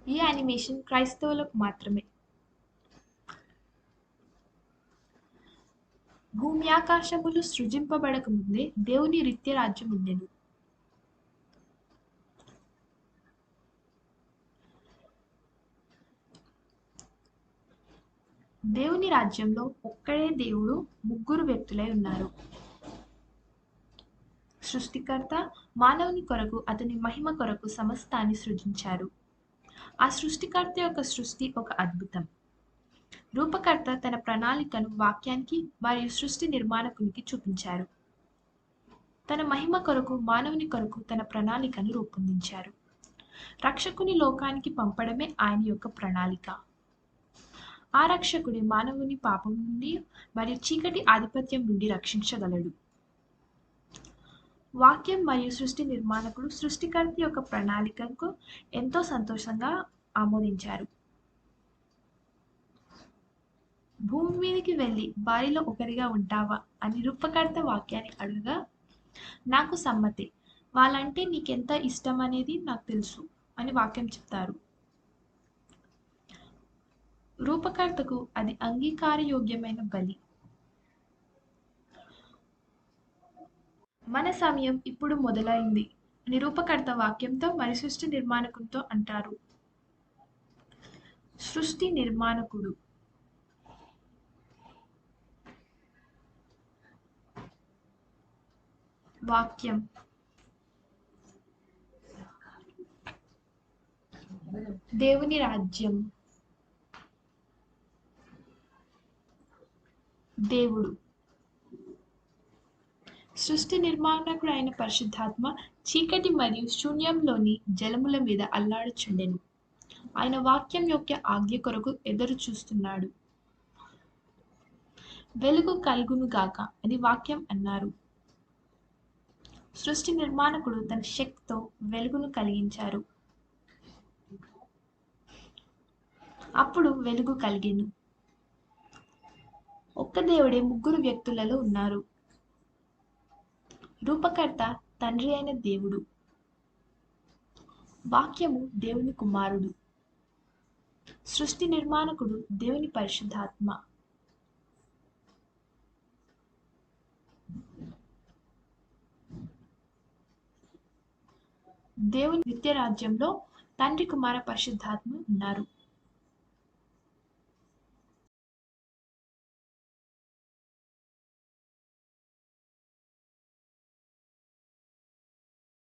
ఈ యానిమేషన్ క్రైస్తవులకు మాత్రమే. భూమ్యాకాశములు సృజింపబడక ముందే దేవుని నిత్యరాజ్యం ఉండెను. దేవుని రాజ్యంలో ఒక్కడే దేవుడు, ముగ్గురు వ్యక్తులై ఉన్నారు. సృష్టికర్త మానవుని కొరకు, అతని మహిమ కొరకు సమస్తాన్ని సృజించారు. ఆ సృష్టికర్త యొక్క సృష్టి ఒక అద్భుతం. రూపకర్త తన ప్రణాళికను వాక్యానికి మరియు సృష్టి నిర్మాణకునికి చూపించారు. తన మహిమ కొరకు, మానవుని కొరకు తన ప్రణాళికను రూపొందించారు. రక్షకుని లోకానికి పంపడమే ఆయన యొక్క ప్రణాళిక. ఆ రక్షకుడి మానవుని పాపం నుండి మరియు చీకటి ఆధిపత్యం నుండి రక్షించగలడు. వాక్యం మరియు సృష్టి నిర్మాణకుడు సృష్టికర్త యొక్క ప్రణాళికకు ఎంతో సంతోషంగా ఆమోదించారు. భూమి మీదకి వెళ్ళి వారిలో ఒకరిగా ఉంటావా అని రూపకర్త వాక్యాన్ని అడగగా, నాకు సమ్మతే, వాళ్ళంటే నీకెంత ఇష్టం అనేది నాకు తెలుసు అని వాక్యం చెప్తారు. రూపకర్తకు అది అంగీకారయోగ్యమైన బలి. మన సమయం ఇప్పుడు మొదలైంది అని రూపకర్త వాక్యంతో మరి సృష్టి నిర్మాణకునితో అంటారు. సృష్టి నిర్మాణకుడు వాక్యం దేవుని రాజ్యం దేవుడు. సృష్టి నిర్మాణకుడు అయిన పరిశుద్ధాత్మ చీకటి మరియు శూన్యంలోని జలముల మీద అల్లాడుచుండెను. ఆయన వాక్యం యొక్క ఆజ్ఞ కొరకు ఎదురు చూస్తున్నాడు. వెలుగు కలుగును గాక అని వాక్యం అన్నారు. సృష్టి నిర్మాణకుడు తన శక్తితో వెలుగును కలిగించారు. అప్పుడు వెలుగు కలిగెను. ఒక్క దేవుడే ముగ్గురు వ్యక్తులలో ఉన్నారు. రూపకర్త తండ్రి అయిన దేవుడు, వాక్యము దేవుని కుమారుడు, సృష్టి నిర్మాణకుడు దేవుని పరిశుద్ధాత్మ. దేవుని నిత్య రాజ్యంలో తండ్రి, కుమార, పరిశుద్ధాత్మ ఉన్నారు.